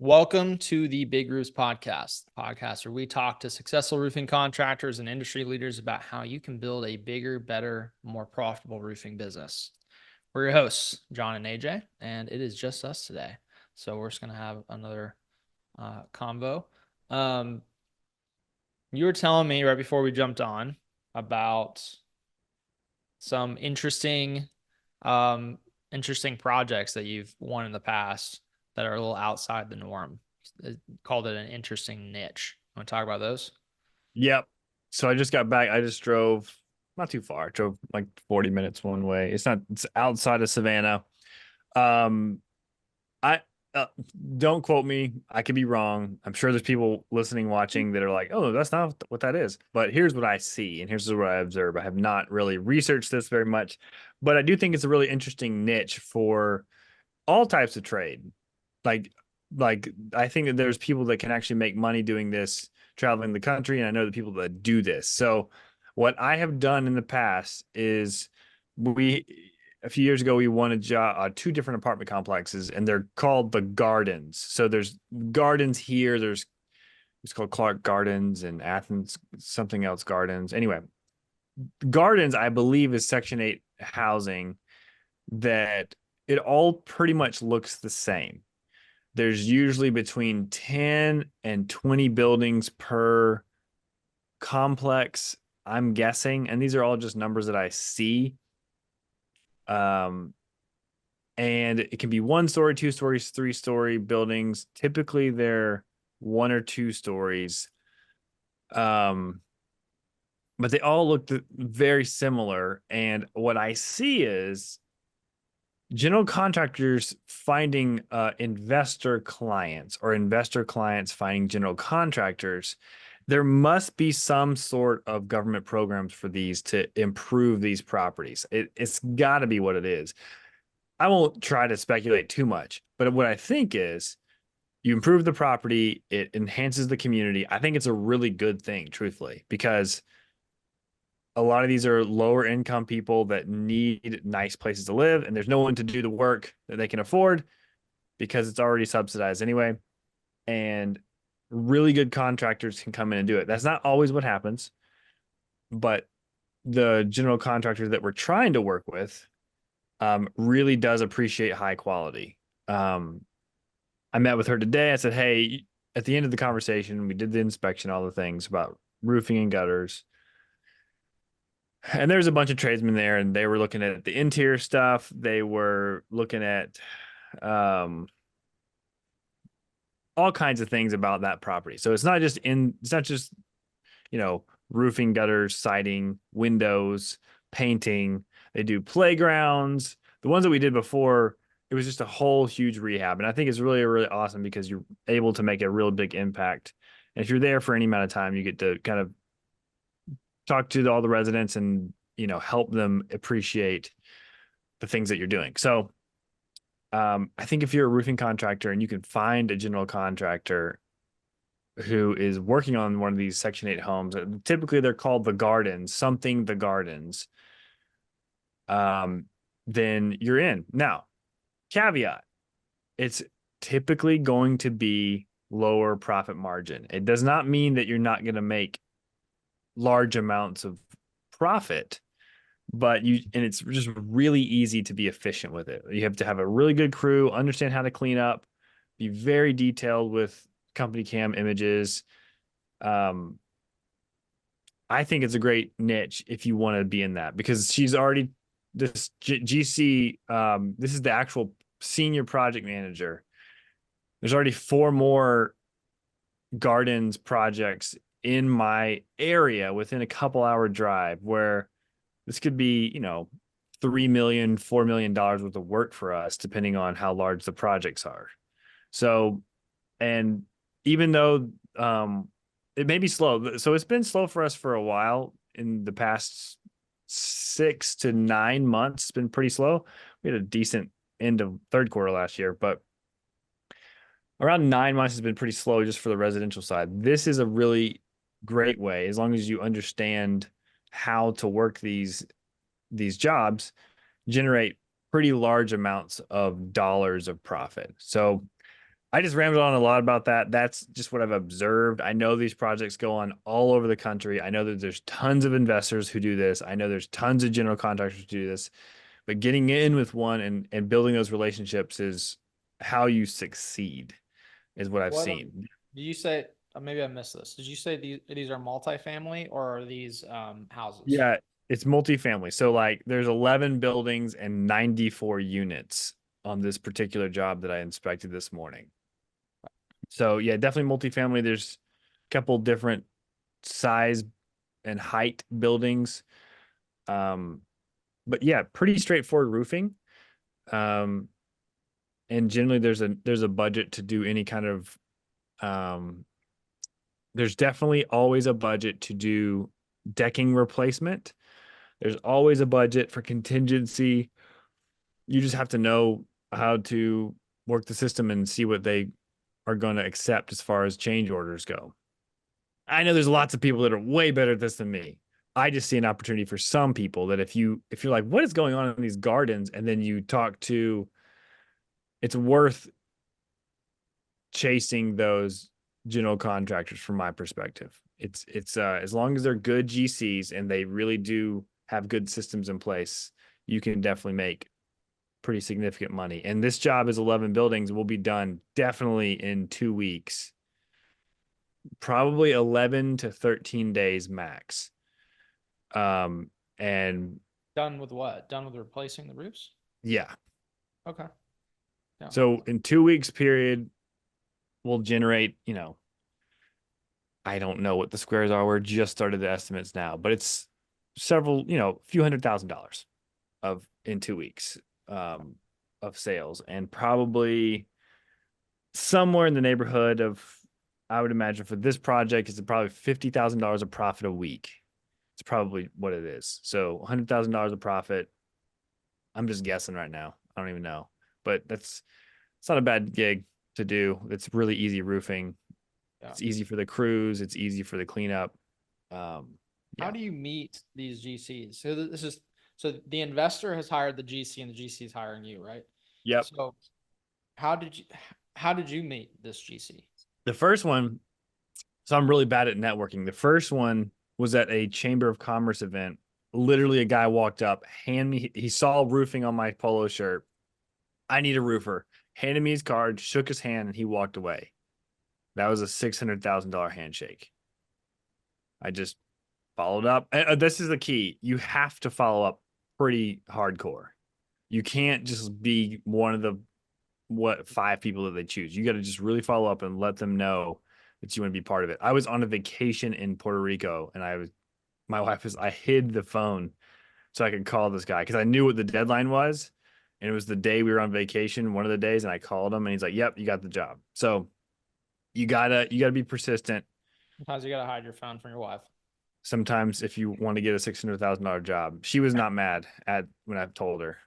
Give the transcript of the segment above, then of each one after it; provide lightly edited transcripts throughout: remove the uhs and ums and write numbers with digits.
Welcome to the Big Roofs podcast, the podcast where we talk to successful roofing contractors and industry leaders about how you can build a bigger, better, more profitable roofing business. We're your hosts, John and AJ, and it is just us today. So we're just going to have another convo. You were telling me right before we jumped on about some interesting projects that you've won in the past that are a little outside the norm. Called it an interesting niche. Want to talk about those? Yep. So I just got back. I just drove not too far. Drove like 40 minutes one way. It's outside of Savannah. Um, I don't quote me. I could be wrong. I'm sure there's people listening, watching that are like, "Oh, that's not what that is." But here's what I see, and here's what I observe. I have not really researched this very much, but I do think it's a really interesting niche for all types of trade. Like, like I think that there's people that can actually make money doing this, traveling the country, and I know the people that do this. So, what I have done in the past is we a few years ago we won a job, two different apartment complexes, and they're called the Gardens. So there's gardens here. It's called Clark Gardens and Athens, something else Gardens. Anyway, Gardens, I believe, is Section 8 housing that it all pretty much looks the same. There's usually between 10 and 20 buildings per complex, I'm guessing. And these are all just numbers that I see. Um, and it can be 1 story, 2 stories, 3 story buildings. Typically, they're 1 or 2 stories. Um, but they all look very similar. And what I see is general contractors finding investor clients or investor clients finding general contractors. There must be some sort of government programs for these to improve these properties. It's got to be what it is. I won't try to speculate too much, but what I think is you improve the property, it enhances the community. I think it's a really good thing, truthfully, because a lot of these are lower income people that need nice places to live, and there's no one to do the work that they can afford because it's already subsidized anyway. And really good contractors can come in and do it. That's not always what happens, but the general contractor that we're trying to work with really does appreciate high quality. I met with her today. I said, hey, at the end of the conversation, we did the inspection, all the things about roofing and gutters. And there's a bunch of tradesmen there, and they were looking at the interior stuff. They were looking at um, all kinds of things about that property. So it's not just, roofing, gutters, siding, windows, painting. They do playgrounds. The ones that we did before, it was just a whole huge rehab. And I think it's really, really awesome because you're able to make a real big impact. And if you're there for any amount of time, you get to kind of talk to all the residents and help them appreciate the things that you're doing. So I think if you're a roofing contractor and you can find a general contractor who is working on one of these Section 8 homes, typically they're called the Gardens, something the Gardens, then you're in. Now, caveat, it's typically going to be lower profit margin. It does not mean that you're not going to make large amounts of profit, but it's just really easy to be efficient with it. You have to have a really good crew, understand how to clean up, be very detailed with company cam images. I think it's a great niche if you want to be in that, because she's already this GC. This is the actual senior project manager. There's already 4 more gardens projects in my area within a couple-hour drive, where this could be, $3 million, $4 million worth of work for us, depending on how large the projects are. So, and even though it may be slow, so it's been slow for us for a while. In the past 6 to 9 months, it's been pretty slow. We had a decent end of third quarter last year, but around 9 months has been pretty slow just for the residential side. This is a really great way, as long as you understand how to work these jobs, generate pretty large amounts of dollars of profit. So I just rambled on a lot about that. That's just what I've observed. I know these projects go on all over the country. I know that there's tons of investors who do this. I know there's tons of general contractors who do this, but getting in with one and building those relationships is how you succeed, is what I've What seen. did you say? Maybe I missed this. Did you say these are multifamily or are these houses? Yeah, it's multifamily. So like there's 11 buildings and 94 units on this particular job that I inspected this morning. So yeah, definitely multifamily. There's a couple different size and height buildings. Um, but yeah, pretty straightforward roofing. Um, and generally there's a budget to do any kind of um, there's definitely always a budget to do decking replacement. There's always a budget for contingency. You just have to know how to work the system and see what they are going to accept as far as change orders go. I know there's lots of people that are way better at this than me. I just see an opportunity for some people that if you're like, what is going on in these gardens? And then you talk to, it's worth chasing those general contractors from my perspective. It's as long as they're good GCs and they really do have good systems in place, you can definitely make pretty significant money. And this job is 11 buildings, will be done definitely in 2 weeks, probably 11 to 13 days max. And Done with what? Done with replacing the roofs? yeah. Okay. Yeah. So in 2 weeks period, we'll generate, I don't know what the squares are. We're just started the estimates now, but it's several, few $100,000 of in 2 weeks of sales, and probably somewhere in the neighborhood of, I would imagine for this project, is probably $50,000 of profit a week. It's probably what it is. So $100,000 of profit. I'm just guessing right now. I don't even know, but it's not a bad gig to do. It's really easy roofing. Yeah. It's easy for the crews. It's easy for the cleanup. Um, How yeah. do you meet these GCs? So the investor has hired the GC and the GC is hiring you, right? Yep. So how did you how did you meet this GC? The first one, so I'm really bad at networking. The first one was at a Chamber of Commerce event. Literally, a guy walked up, he saw roofing on my polo shirt. I need a roofer. Handed me his card, shook his hand, and he walked away. That was a $600,000 handshake. I just followed up. This is the key. You have to follow up pretty hardcore. You can't just be one of the 5 people that they choose. You got to just really follow up and let them know that you want to be part of it. I was on a vacation in Puerto Rico, and I hid the phone so I could call this guy because I knew what the deadline was, and it was the day we were on vacation, one of the days, and I called him, and he's like, "Yep, you got the job." So you gotta be persistent. Sometimes you gotta hide your phone from your wife. Sometimes if you want to get a $600,000 job, she was not mad at when I told her,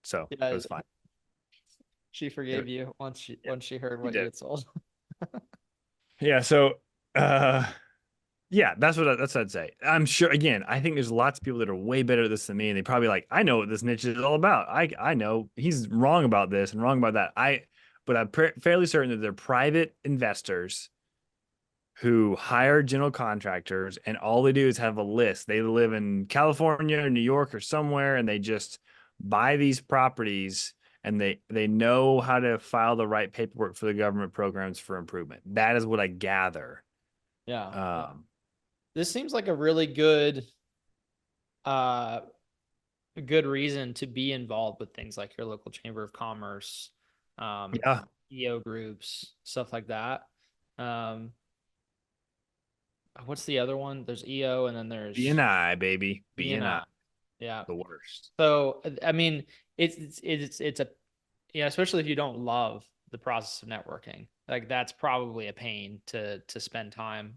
so Yeah, it was fine. she forgave you once she heard She what you did. had sold. Yeah. So, yeah, that's what I'd say. I'm sure. Again, I think there's lots of people that are way better at this than me, and they probably like, I know what this niche is all about. I know he's wrong about this and wrong about that. But I'm fairly certain that they're private investors who hire general contractors, and all they do is have a list. They live in California or New York or somewhere, and they just buy these properties, and they know how to file the right paperwork for the government programs for improvement. That is what I gather. Yeah. Um, This seems like a really uh good reason to be involved with things like your local chamber of commerce, yeah, EO groups, stuff like that. Um, what's the other one? There's EO and then there's BNI baby, BNI, BNI. Yeah. the worst. So I mean, it's a especially if you don't love the process of networking, like that's probably a pain to spend time.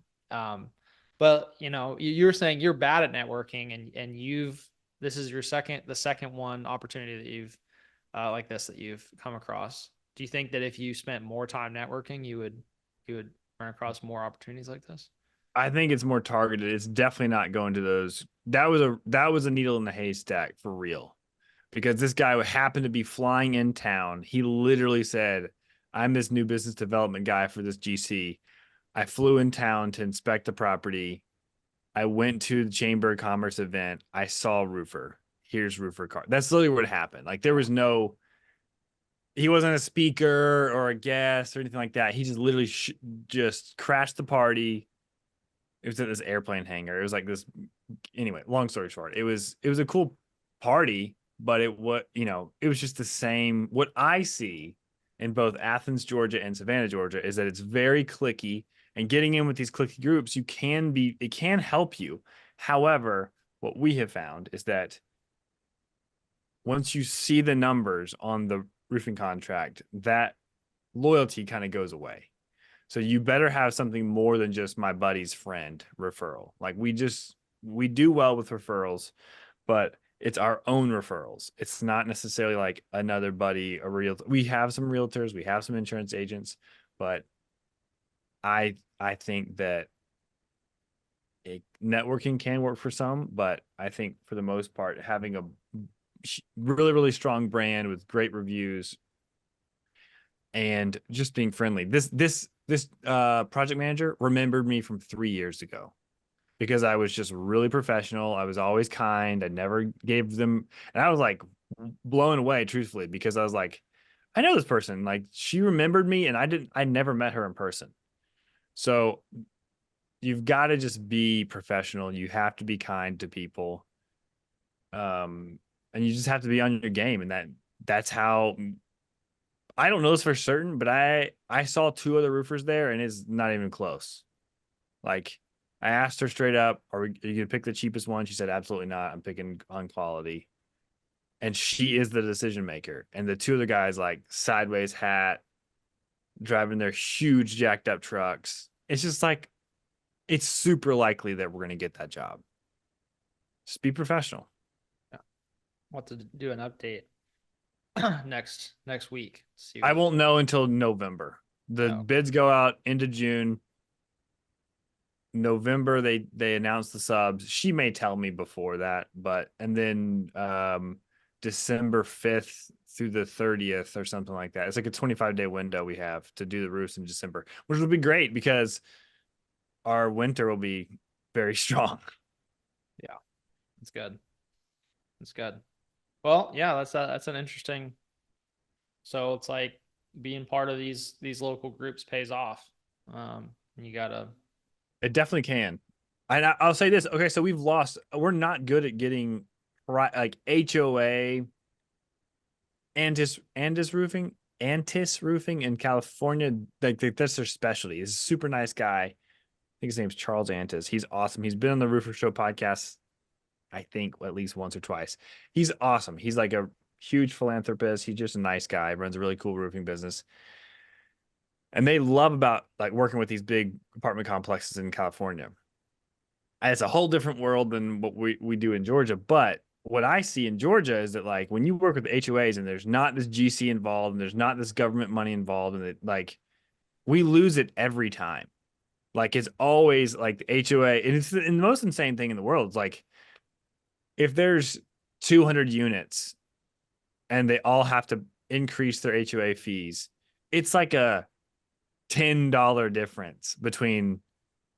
But you were saying you're bad at networking, and this is the second one opportunity that you've like this that you've come across. Do you think that if you spent more time networking, you would run across more opportunities like this? I think it's more targeted. It's definitely not going to those. That was a needle in the haystack for real, because this guy happened to be flying in town. He literally said, I'm this new business development guy for this GC. I flew in town to inspect the property. I went to the Chamber of Commerce event. I saw roofer. Here's roofer car. That's literally what happened. Like there was no, he wasn't a speaker or a guest or anything like that. He just literally just crashed the party. It was at this airplane hangar. It was like this. Anyway, long story short, it was a cool party, but it was just the same. What I see in both Athens, Georgia, and Savannah, Georgia, is that it's very clicky, and getting in with these clicky groups, it can help you. However, what we have found is that once you see the numbers on the roofing contract, that loyalty kind of goes away. So you better have something more than just my buddy's friend referral. Like we do well with referrals, but it's our own referrals. It's not necessarily like another buddy, a real. We have some realtors, we have some insurance agents, but I think that networking can work for some, but I think for the most part, having a really, really strong brand with great reviews and just being friendly. This project manager remembered me from 3 years ago because I was just really professional. I was always kind. I never gave them, and I was like blown away, truthfully, because I was like, I know this person. Like she remembered me, and I never met her in person. So you've got to just be professional. You have to be kind to people. And you just have to be on your game. And that's how. I don't know this for certain, but I saw two other roofers there, and it's not even close. Like I asked her straight up, are you gonna pick the cheapest one? She said, absolutely not. I'm picking on quality. And she is the decision maker. And the two other guys, like sideways hat, driving their huge jacked up trucks. It's just like it's super likely that we're gonna get that job. Just be professional. Yeah. We'll have to do an update next week. See I what, won't know until November. The oh, bids go out into June. November they announce the subs. She may tell me before that, but and then December 5th through the 30th or something like that. It's like a 25-day window we have to do the roofs in December, which will be great because our winter will be very strong. yeah, it's good. It's good. Well, yeah, that's an interesting. So it's like being part of these local groups pays off. You gotta. It definitely can. And I'll say this. Okay, so we've lost. We're not good at getting right like HOA Antis roofing in California. Like that's their specialty. He's a super nice guy. I think his name's Charles Antis. He's awesome. He's been on the Roofer Show podcast, I think, at least once or twice. He's awesome. He's like a huge philanthropist. He's just a nice guy. Runs a really cool roofing business. And they love about like working with these big apartment complexes in California. It's a whole different world than what we do in Georgia. But what I see in Georgia is that like when you work with HOAs and there's not this GC involved and there's not this government money involved, and it like we lose it every time. Like it's always like the HOA, and it's the most insane thing in the world. It's like if there's 200 units and they all have to increase their HOA fees, it's like a $10 difference between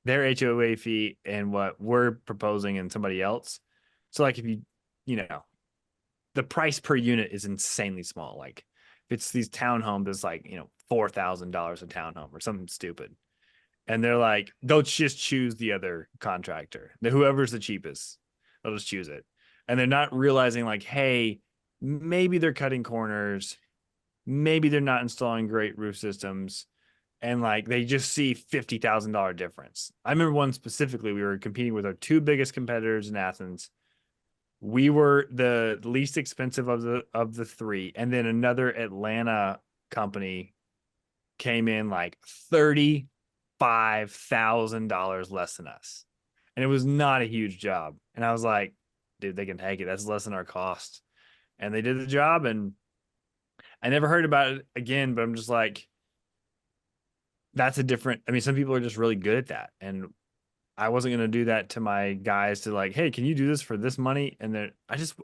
their HOA fee and what we're proposing and somebody else. So like if you know, the price per unit is insanely small. Like if it's these townhomes, it's like, $4,000 a townhome or something stupid. And they're like, they'll just choose the other contractor. Whoever's the cheapest, they'll just choose it. And they're not realizing like, hey, maybe they're cutting corners. Maybe they're not installing great roof systems. And like they just see $50,000 difference. I remember one specifically, we were competing with our two biggest competitors in Athens. We were the least expensive of the three, and then another Atlanta company came in like $35,000 less than us, and it was not a huge job. And I was like, dude, they can take it. That's less than our cost. And they did the job, and I never heard about it again. But I'm just like, that's a different. I mean, some people are just really good at that, and I wasn't gonna do that to my guys to like, hey, can you do this for this money? And then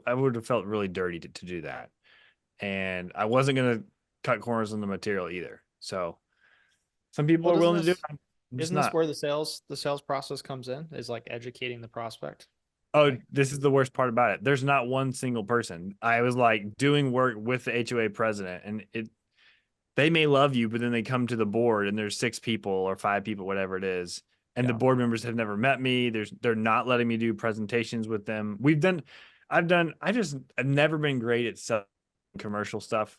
I would have felt really dirty to do that. And I wasn't gonna cut corners on the material either. So some people Well, are doesn't willing to do it. this I'm just isn't this not. where the sales process comes in? Is like educating the prospect? Oh, Like, this is the worst part about it. There's not one single person. I was like doing work with the HOA president, and they may love you, but then they come to the board and there's 6 people or 5 people, whatever it is. And the yeah, board members have never met me. They're not letting me do presentations with them. I've never been great at selling commercial stuff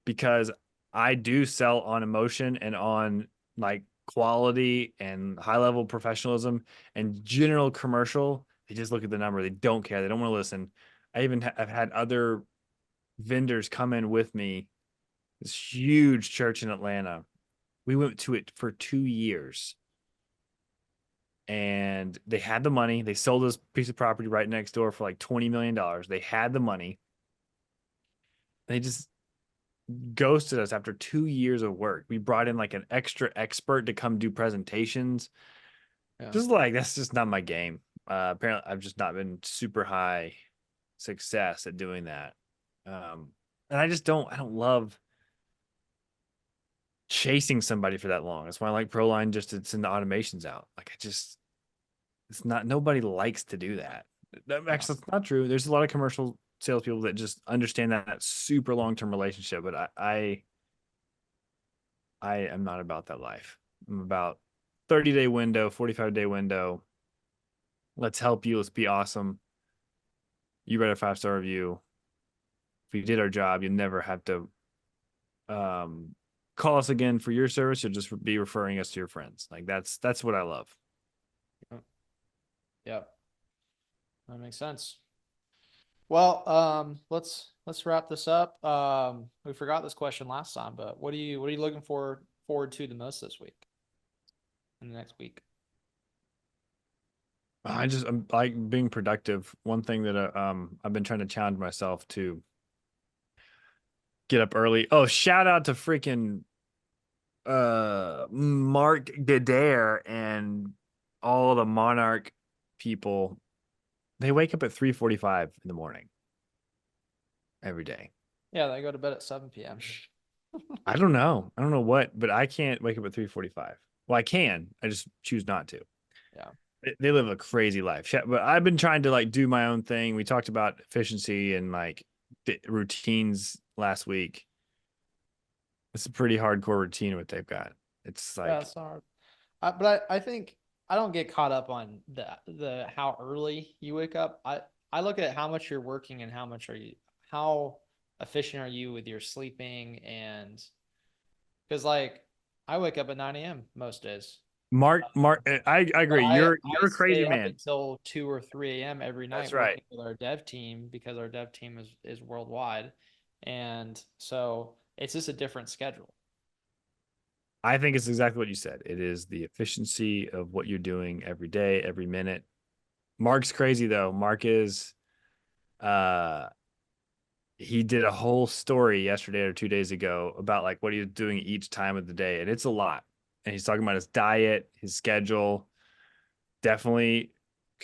because I do sell on emotion and on like quality and high level professionalism and general commercial. They just look at the number. They don't care. They don't want to listen. I've had other vendors come in with me. This huge church in Atlanta. We went to it for 2 years and they had the money. They sold this piece of property right next door for like $20 million. They had the money. They just ghosted us after 2 years of work. We brought in like an extra expert to come do presentations. yeah. Just like that's just not my game. Apparently, I've just not been super high success at doing that. And I don't love chasing somebody for that long. That's why I like ProLine just to send the automations out. It's not, nobody likes to do that. Yeah. Actually, it's not true. There's a lot of commercial salespeople that just understand that super long term relationship, but I am not about that life. I'm about 30-day window, 45-day window. Let's help you. Let's be awesome. You read a 5-star review. If we did our job, you never have to um, call us again for your service. You'll just be referring us to your friends. Like that's what I love. Yeah, that makes sense. Well, let's wrap this up. We forgot this question last time, but what are you looking forward to the most this week in the next week? I'm like being productive. One thing that I've been trying to challenge myself to get up early. Oh, shout out to freaking Mark Gadare and all the Monarch people. They wake up at 3:45 in the morning every day. Yeah, they go to bed at 7 p.m. I don't know. I don't know what, but I can't wake up at 3:45. Well, I can. I just choose not to. Yeah. They live a crazy life. But I've been trying to like do my own thing. We talked about efficiency and like routines last week. It's a pretty hardcore routine what they've got. It's Yeah, like it's not hard. But I think I don't get caught up on the how early you wake up. I look at how much you're working and how efficient are you with your sleeping and because like I wake up at 9 a.m. most days. Mark. I But agree. I You're a crazy stay up man. until 2 or 3 a.m. every night That's right. working with our dev team because our dev team is worldwide. And so it's just a different schedule. I think it's exactly what you said. It is the efficiency of what you're doing every day, every minute. Mark's crazy though. Mark is uh he did a whole story yesterday or 2 days ago about like what he was doing each time of the day, and it's a lot. And he's talking about his diet, his schedule. Definitely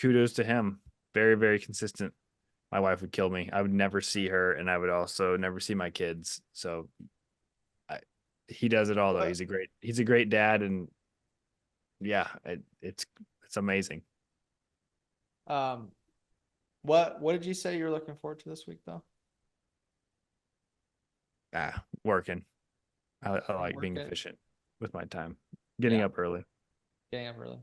kudos to him. Very, very consistent. My wife would kill me. I would never see her, and I would also never see my kids. So I, he does it all though. What He's a great dad, and yeah, it's amazing. um what did you say you're looking forward to this week though? Working. I like Work being it. efficient with my time, getting Yeah, up early. getting up early.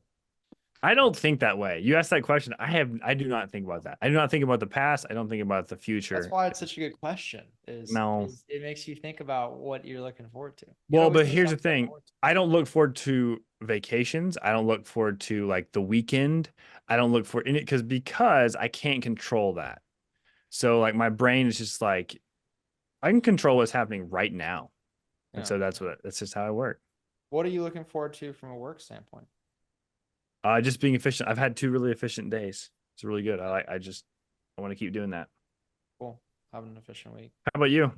I don't think that way. You asked that question. I do not think about that. I do not think about the past. I don't think about the That's future. why it's such a good question. No. Is it makes you think about what you're looking forward to. You Well, always but have here's the something to look thing. forward to. I don't look forward to vacations. I don't look forward to like the weekend. I don't look for in it because I can't control that. So like my brain is just like I can control what's happening right now. And Yeah. so that's just how I work. What are you looking forward to from a work standpoint? Just being efficient. I've had 2 really efficient days. It's really good. I want to keep doing that. Cool. Have an efficient week. How about you?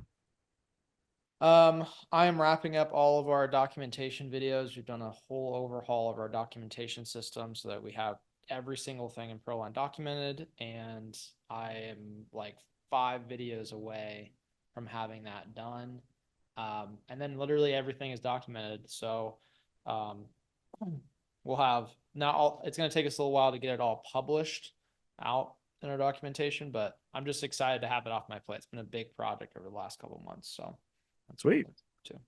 I am wrapping up all of our documentation videos. We've done a whole overhaul of our documentation system so that we have every single thing in ProLine documented. And I am like 5 videos away from having that done. And then literally everything is documented. So we'll have not all, it's going to take us a little while to get it all published out in our documentation, but I'm just excited to have it off my plate. It's been a big project over the last couple of months. So that's Sweet. too.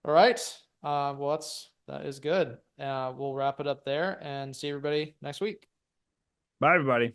All right. Well, that is good. We'll wrap it up there and see everybody next week. Bye, everybody.